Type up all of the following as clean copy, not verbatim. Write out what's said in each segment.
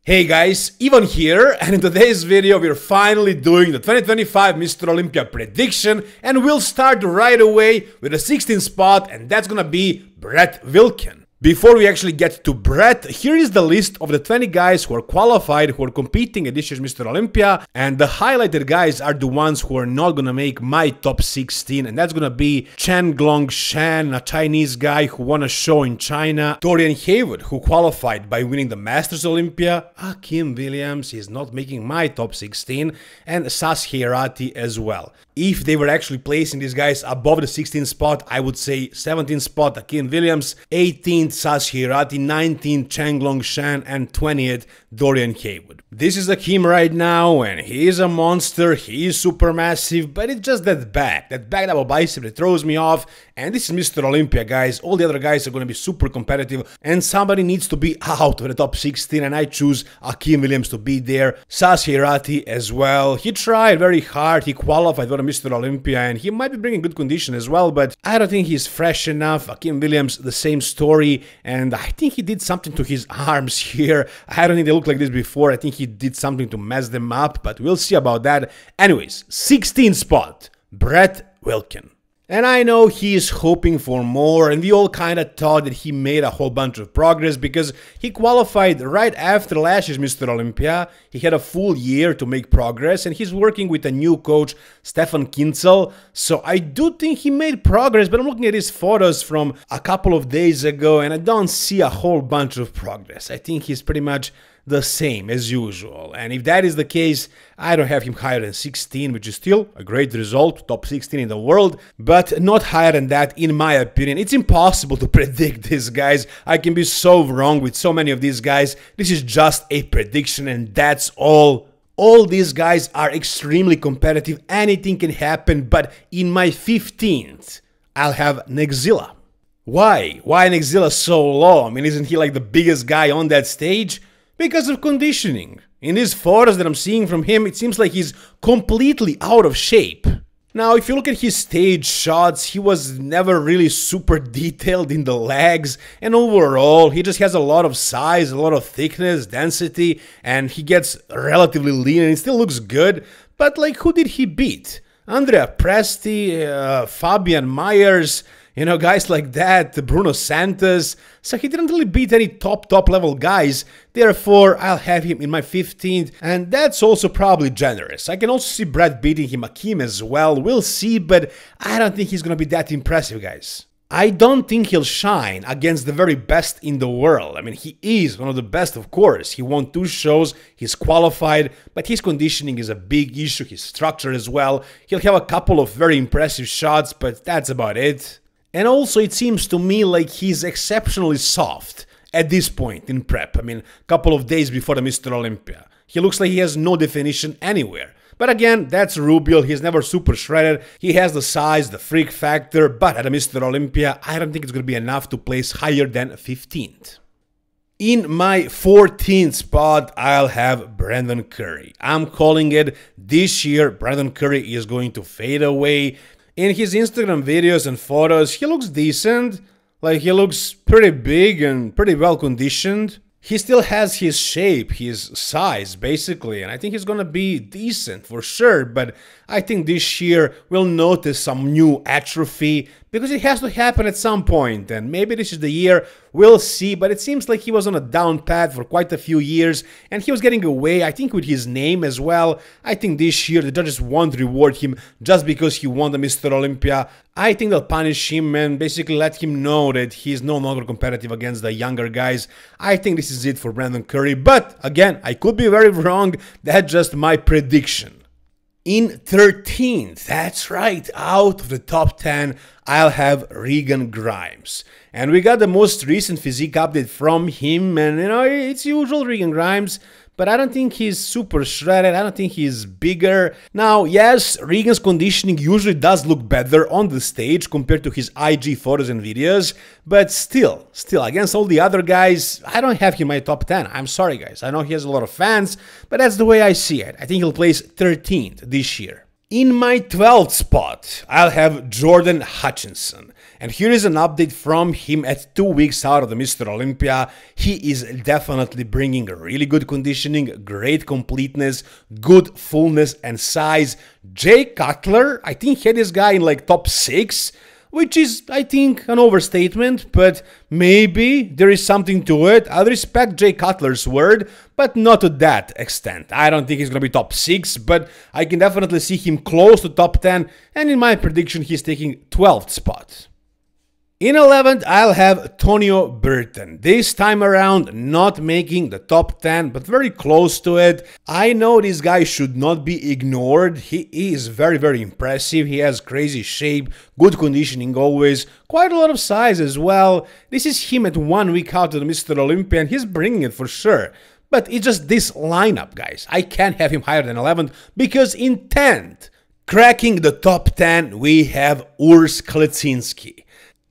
Hey guys, Ivan here, and in today's video we're finally doing the 2025 Mr. Olympia prediction, and we'll start right away with the 16th spot, and that's gonna be Brett Wilkin. Before we actually get to Brett, here is the list of the 20 guys who are qualified, who are competing at this year's Mr. Olympia, and the highlighted guys are the ones who are not gonna make my top 16, and that's gonna be Chen Glongshan, a Chinese guy who won a show in China, Dorian Haywood, who qualified by winning the Masters Olympia, Hakim Williams is not making my top 16, and Sas Hierati as well. If they were actually placing these guys above the 16th spot, I would say 17th spot Hakim Williams, 18th Sas Hierati, 19th Chen Glongshan, and 20th Dorian Haywood. This is Hakim right now, and he is a monster, he is super massive, but it's just that back double bicep that throws me off, and this is Mr. Olympia, guys. All the other guys are going to be super competitive, and somebody needs to be out of the top 16, and I choose Hakim Williams to be there. Sas Hierati as well. He tried very hard, he qualified for the Mr. Olympia, and he might be bringing good condition as well, but I don't think he's fresh enough. Hakim Williams, the same story, and I think he did something to his arms here. I don't think they looked like this before. I think he did something to mess them up, but we'll see about that. Anyways, 16th spot, Brett Wilkin. And I know he is hoping for more, and we all kind of thought that he made a whole bunch of progress because he qualified right after last year's Mr. Olympia. He had a full year to make progress, and he's working with a new coach, Stefan Kinzel. So I do think he made progress, but I'm looking at his photos from a couple of days ago, and I don't see a whole bunch of progress. I think he's pretty much the same as usual, and if that is the case, I don't have him higher than 16, which is still a great result, top 16 in the world, but not higher than that in my opinion. It's impossible to predict this, guys. I can be so wrong with so many of these guys. This is just a prediction, and that's all. All these guys are extremely competitive, anything can happen, but in my 15th, I'll have Nexzilla. Why? Why Nexzilla so low? I mean, isn't he like the biggest guy on that stage? Because of conditioning. In these photos that I'm seeing from him, it seems like he's completely out of shape. Now, if you look at his stage shots, he was never really super detailed in the legs, and overall, he just has a lot of size, a lot of thickness, density, and he gets relatively lean, and it still looks good, but like, who did he beat? Andrea Presti, Fabian Myers, you know, guys like that, Bruno Santos. So he didn't really beat any top level guys. Therefore, I'll have him in my 15th, and that's also probably generous. I can also see Brett beating him, Hakim as well. We'll see, but I don't think he's gonna be that impressive, guys. I don't think he'll shine against the very best in the world. I mean, he is one of the best, of course. He won 2 shows, he's qualified, but his conditioning is a big issue, his structure as well. He'll have a couple of very impressive shots, but that's about it. And also, it seems to me like he's exceptionally soft at this point in prep. I mean, a couple of days before the Mr. Olympia. He looks like he has no definition anywhere. But again, that's Rubio, he's never super shredded, he has the size, the freak factor, but at a Mr. Olympia, I don't think it's going to be enough to place higher than 15th. In my 14th spot, I'll have Brandon Curry. I'm calling it this year, Brandon Curry is going to fade away. In his Instagram videos and photos, he looks decent, like he looks pretty big and pretty well conditioned. He still has his shape, his size, basically, and I think he's gonna be decent for sure, but I think this year we'll notice some new atrophy, because it has to happen at some point, and maybe this is the year, we'll see, but it seems like he was on a down path for quite a few years, and he was getting away, I think, with his name as well. I think this year the judges won't reward him just because he won the Mr. Olympia. I think they'll punish him and basically let him know that he's no longer competitive against the younger guys. I think this is it for Brandon Curry, but again, I could be very wrong, that's just my prediction. In 13th, that's right, out of the top 10, I'll have Regan Grimes. And we got the most recent physique update from him, and you know, it's usual Regan Grimes, but I don't think he's super shredded, I don't think he's bigger. Now, yes, Regan's conditioning usually does look better on the stage compared to his IG photos and videos, but still, against all the other guys, I don't have him in my top 10. I'm sorry, guys. I know he has a lot of fans, but that's the way I see it. I think he'll place 13th this year. In my 12th spot, I'll have Jordan Hutchinson. And here is an update from him at 2 weeks out of the Mr. Olympia. He is definitely bringing really good conditioning, great completeness, good fullness and size. Jay Cutler, I think he had this guy in like top 6. Which is, I think, an overstatement, but maybe there is something to it. I respect Jay Cutler's word, but not to that extent. I don't think he's going to be top 6, but I can definitely see him close to top 10, and in my prediction, he's taking 12th spot. In 11th, I'll have Tonio Burton. This time around, not making the top 10, but very close to it. I know this guy should not be ignored. He is very, very impressive. He has crazy shape, good conditioning always, quite a lot of size as well. This is him at 1 week out of the Mr. Olympia, and he's bringing it for sure. But it's just this lineup, guys. I can't have him higher than 11th because in 10th, cracking the top 10, we have Urs Klecinski.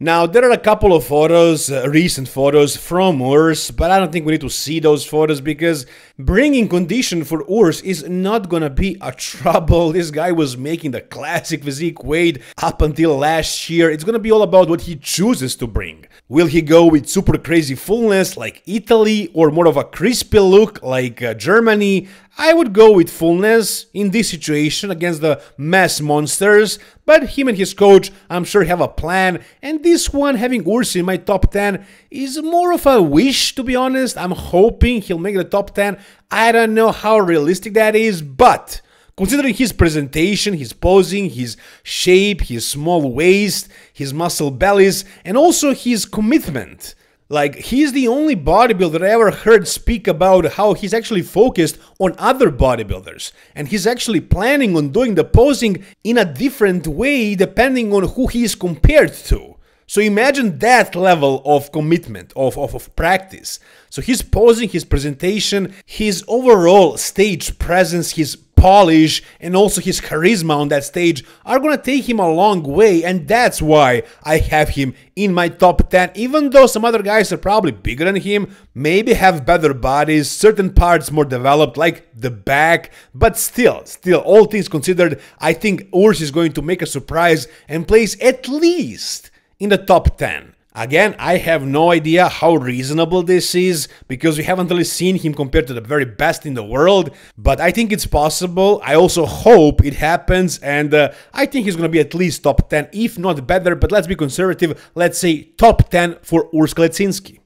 Now, there are a couple of photos, recent photos from Urs, but I don't think we need to see those photos because bringing condition for Urs is not gonna be a trouble. This guy was making the classic physique weight up until last year. It's gonna be all about what he chooses to bring. Will he go with super crazy fullness like Italy or more of a crispy look like Germany? I would go with fullness in this situation against the mass monsters, but him and his coach, I'm sure, have a plan, and this one, having Urs in my top 10, is more of a wish, to be honest. I'm hoping he'll make the top 10. I don't know how realistic that is, but considering his presentation, his posing, his shape, his small waist, his muscle bellies, and also his commitment. Like, he's the only bodybuilder I ever heard speak about how he's actually focused on other bodybuilders. And he's actually planning on doing the posing in a different way depending on who he is compared to. So imagine that level of commitment, of practice. So his posing, his presentation, his overall stage presence, his polish, and also his charisma on that stage are gonna take him a long way, and that's why I have him in my top 10, even though some other guys are probably bigger than him, maybe have better bodies, certain parts more developed, like the back, but still, all things considered, I think Urs is going to make a surprise and place at least in the top 10. Again, I have no idea how reasonable this is, because we haven't really seen him compared to the very best in the world, but I think it's possible. I also hope it happens, and I think he's going to be at least top 10, if not better, but let's be conservative, let's say top 10 for Urs Klecinski.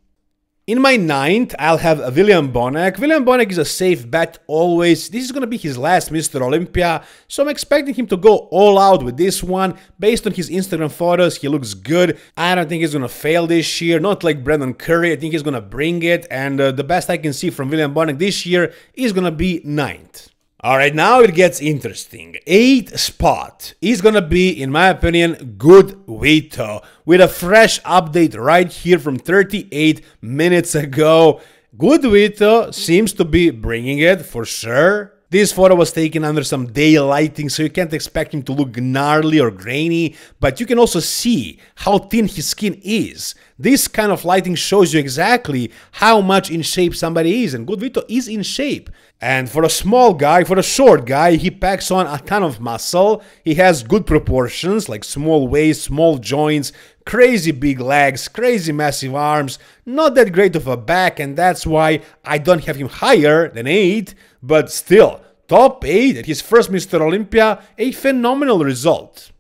In my 9th, I'll have William Bonac. William Bonac is a safe bet always. This is going to be his last Mr. Olympia, so I'm expecting him to go all out with this one. Based on his Instagram photos, he looks good. I don't think he's going to fail this year, not like Brandon Curry. I think he's going to bring it, and the best I can see from William Bonac this year is going to be 9th. Alright, now it gets interesting. 8th spot is gonna be, in my opinion, Good Vito, with a fresh update right here from 38 minutes ago. Good Vito seems to be bringing it for sure. This photo was taken under some day lighting, so you can't expect him to look gnarly or grainy, but you can also see how thin his skin is. This kind of lighting shows you exactly how much in shape somebody is, and Good Vito is in shape. And for a small guy, for a short guy, he packs on a ton of muscle. He has good proportions, like small waist, small joints, crazy big legs, crazy massive arms, not that great of a back, and that's why I don't have him higher than 8, but still, top 8 at his first Mr. Olympia, a phenomenal result.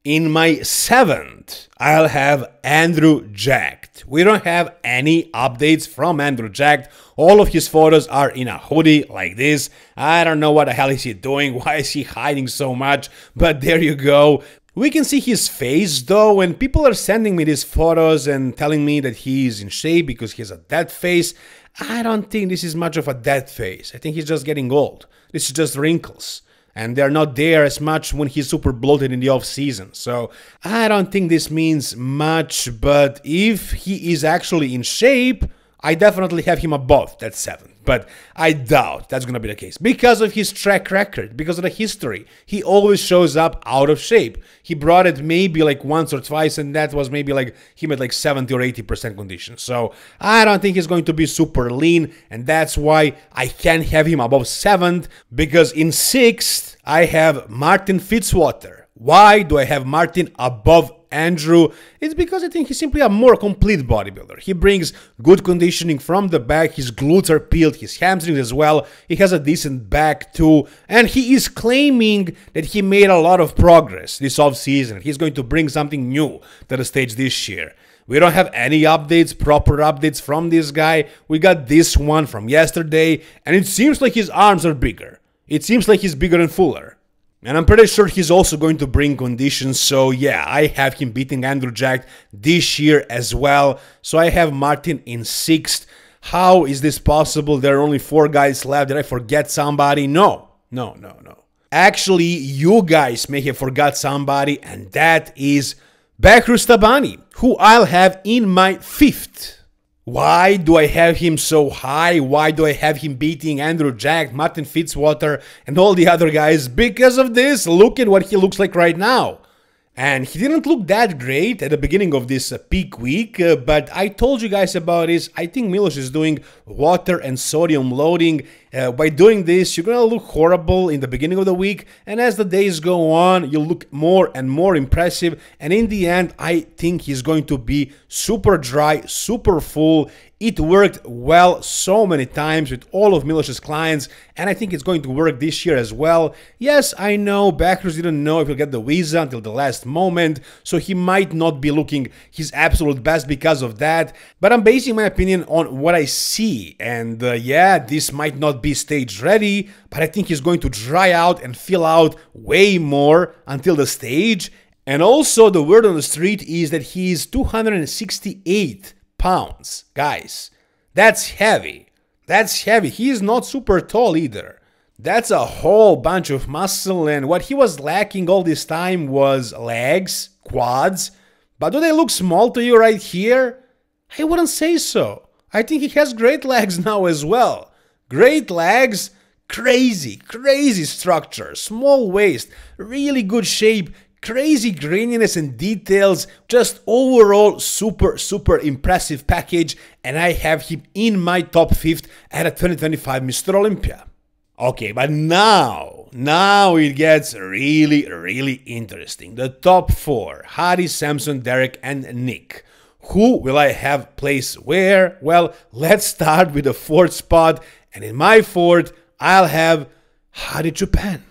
In my 7th, I'll have Andrew Jacked. We don't have any updates from Andrew Jacked. All of his photos are in a hoodie like this. I don't know what the hell is he doing, why is he hiding so much, but there you go. We can see his face though, when people are sending me these photos and telling me that he's in shape because he has a dead face. I don't think this is much of a dead face. I think he's just getting old. This is just wrinkles. And they're not there as much when he's super bloated in the off-season. So I don't think this means much, but if he is actually in shape, I definitely have him above that 7th. But I doubt that's gonna be the case because of his track record, because of the history. He always shows up out of shape. He brought it maybe like once or twice, and that was maybe like him at like 70 or 80% condition. So I don't think he's going to be super lean, and that's why I can't have him above 7th, because in 6th I have Martin Fitzwater. Why do I have Martin above Andrew? It's because I think he's simply a more complete bodybuilder. He brings good conditioning from the back, his glutes are peeled, his hamstrings as well, he has a decent back too, and he is claiming that he made a lot of progress this off-season. He's going to bring something new to the stage this year. We don't have any updates, proper updates from this guy. We got this one from yesterday, and it seems like his arms are bigger. It seems like he's bigger and fuller. And I'm pretty sure he's also going to bring conditions, so yeah, I have him beating Andrew Jack this year as well. So I have Martin in 6th. How is this possible? There are only 4 guys left. Did I forget somebody? No. Actually, you guys may have forgot somebody, and that is Bekru Stabani, who I'll have in my 5th. Why do I have him so high? Why do I have him beating Andrew Jack, Martin Fitzwater, and all the other guys? Because of this. Look at what he looks like right now. And he didn't look that great at the beginning of this peak week, but I told you guys about this. I think Milos is doing water and sodium loading. By doing this, you're gonna look horrible in the beginning of the week, and as the days go on, you'll look more and more impressive, and in the end, I think he's going to be super dry, super full. It worked well so many times with all of Milos's clients, and I think it's going to work this year as well. Yes, I know backers didn't know if he'll get the visa until the last moment, so he might not be looking his absolute best because of that, but I'm basing my opinion on what I see, and yeah, this might not be stage ready, but I think he's going to dry out and fill out way more until the stage. And also the word on the street is that he's 268 pounds. Guys, that's heavy. That's heavy. He is not super tall either. That's a whole bunch of muscle, and what he was lacking all this time was legs, quads. But do they look small to you right here? I wouldn't say so. I think he has great legs now as well. Great legs, crazy structure, small waist, really good shape, crazy graininess and details, just overall super impressive package, and I have him in my top 5th at a 2025 Mr. Olympia. Okay, but now it gets really interesting. The top 4, Hadi, Samson, Derek, and Nick. Who will I have place where? Well, let's start with the 4th spot, and in my 4th, I'll have Hadi Japan.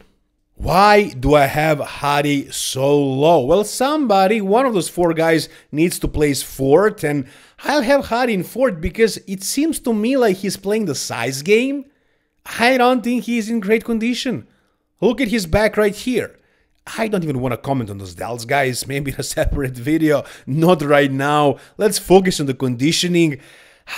Why do I have Hadi so low? Well, one of those 4 guys needs to place 4th, and I'll have Hadi in 4th because it seems to me like he's playing the size game. I don't think he's in great condition. Look at his back right here. I don't even want to comment on those delts, guys. Maybe in a separate video, not right now. Let's focus on the conditioning.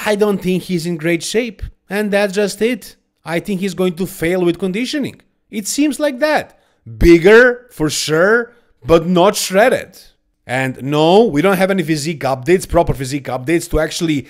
I don't think he's in great shape, and that's just it. I think he's going to fail with conditioning. It seems like that. Bigger, for sure, but not shredded. And no, we don't have any physique updates, proper physique updates to actually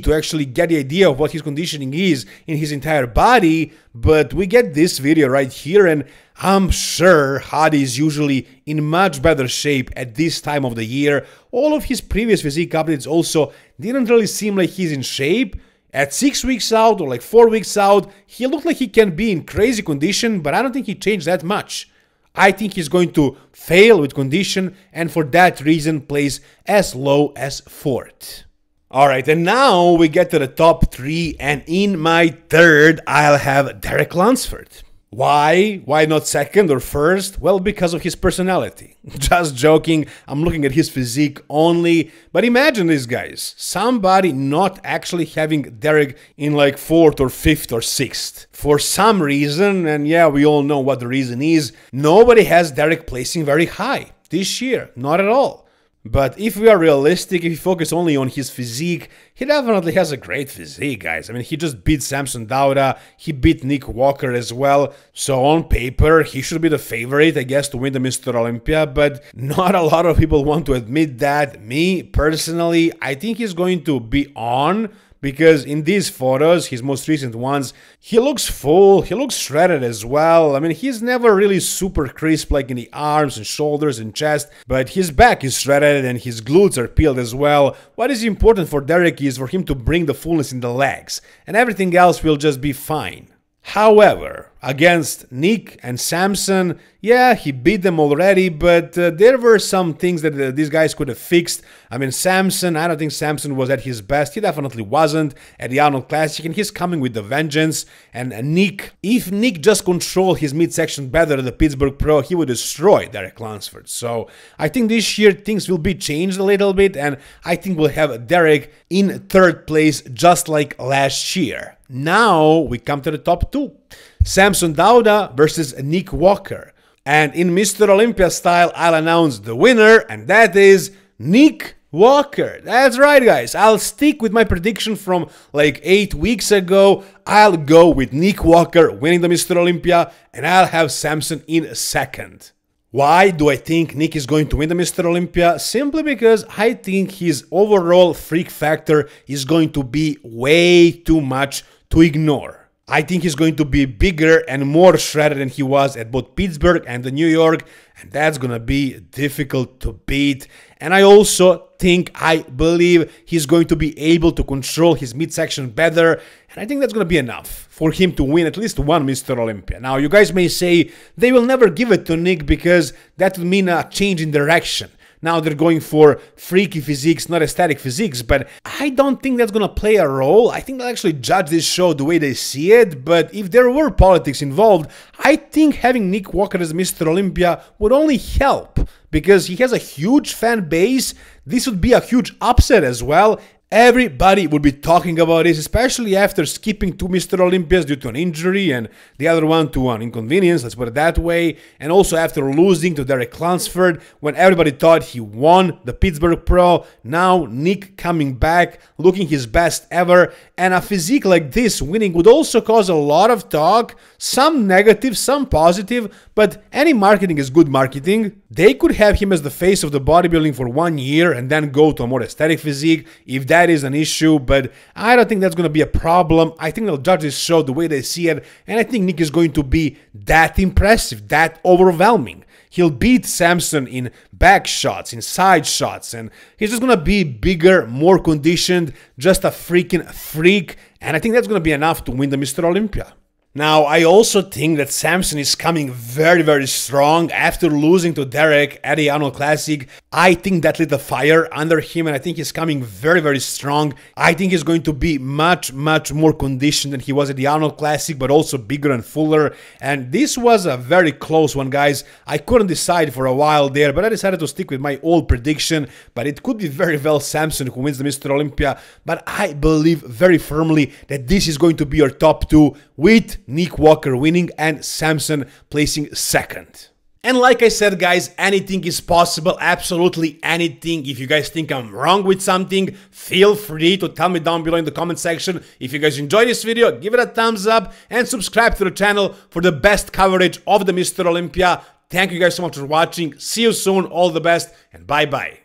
to actually get the idea of what his conditioning is in his entire body, but we get this video right here, and I'm sure Hadi is usually in much better shape at this time of the year. All of his previous physique updates also didn't really seem like he's in shape. At 6 weeks out or like 4 weeks out, he looked like he can be in crazy condition, but I don't think he changed that much. I think he's going to fail with condition, and for that reason plays as low as 4th. Alright, and now we get to the top 3, and in my 3rd, I'll have Derek Lunsford. Why? Why not 2nd or 1st? Well, because of his personality. Just joking, I'm looking at his physique only. But imagine this, guys. Somebody not actually having Derek in like 4th or 5th or 6th. For some reason, and yeah, we all know what the reason is, nobody has Derek placing very high this year. Not at all. But if we are realistic, if we focus only on his physique, he definitely has a great physique, guys. I mean, he just beat Samson Dauda, he beat Nick Walker as well. So on paper, he should be the favorite, I guess, to win the Mr. Olympia, but not a lot of people want to admit that. Me, personally, I think he's going to be on, because in these photos, his most recent ones, he looks full, he looks shredded as well. I mean, he's never really super crisp like in the arms and shoulders and chest, but his back is shredded and his glutes are peeled as well. What is important for Derek is for him to bring the fullness in the legs, and everything else will just be fine. However, against Nick and Samson, yeah, he beat them already, but there were some things that these guys could have fixed. I mean, Samson, I don't think Samson was at his best. He definitely wasn't at the Arnold Classic, and he's coming with the vengeance. And Nick, if Nick just controlled his midsection better at the Pittsburgh Pro, he would destroy Derek Lunsford. So I think this year things will be changed a little bit, and I think we'll have Derek in third place just like last year. Now we come to the top two. Samson Dauda versus Nick Walker. And in Mr. Olympia style, I'll announce the winner, and that is Nick Walker. That's right, guys. I'll stick with my prediction from like 8 weeks ago. I'll go with Nick Walker winning the Mr. Olympia, and I'll have Samson in second. Why do I think Nick is going to win the Mr. Olympia? Simply because I think his overall freak factor is going to be way too much to ignore. I think he's going to be bigger and more shredded than he was at both Pittsburgh and the New York, and that's gonna be difficult to beat. And I also I believe he's going to be able to control his midsection better, and I think that's gonna be enough for him to win at least one Mr. Olympia. Now, you guys may say they will never give it to Nick because that would mean a change in direction. Now they're going for freaky physiques, not aesthetic physiques, but I don't think that's gonna play a role. I think they'll actually judge this show the way they see it, but if there were politics involved, I think having Nick Walker as Mr. Olympia would only help, because he has a huge fan base. This would be a huge upset as well. Everybody would be talking about this, especially after skipping 2 Mr. Olympias due to an injury and the other one to an inconvenience, let's put it that way. And also after losing to Derek Lunsford when everybody thought he won the Pittsburgh Pro. Now Nick coming back, looking his best ever. And a physique like this winning would also cause a lot of talk, some negative, some positive, but any marketing is good marketing. They could have him as the face of the bodybuilding for 1 year and then go to a more aesthetic physique if that is an issue, but I don't think that's going to be a problem. I think they'll judge this show the way they see it, and I think Nick is going to be that impressive, that overwhelming. He'll beat Samson in back shots, in side shots, and he's just going to be bigger, more conditioned, just a freaking freak, and I think that's going to be enough to win the Mr. Olympia. Now, I also think that Samson is coming very, very strong after losing to Derek at the Arnold Classic. I think that lit a fire under him, and I think he's coming very, very strong. I think he's going to be much, much more conditioned than he was at the Arnold Classic, but also bigger and fuller. And this was a very close one, guys. I couldn't decide for a while there, but I decided to stick with my old prediction. But it could be very well Samson who wins the Mr. Olympia. But I believe very firmly that this is going to be your top two, with Nick Walker winning and Samson placing second. And like I said, guys, anything is possible, absolutely anything. If you guys think I'm wrong with something, feel free to tell me down below in the comment section. If you guys enjoyed this video, give it a thumbs up and subscribe to the channel for the best coverage of the Mr. Olympia. Thank you guys so much for watching. See you soon, all the best, and bye-bye.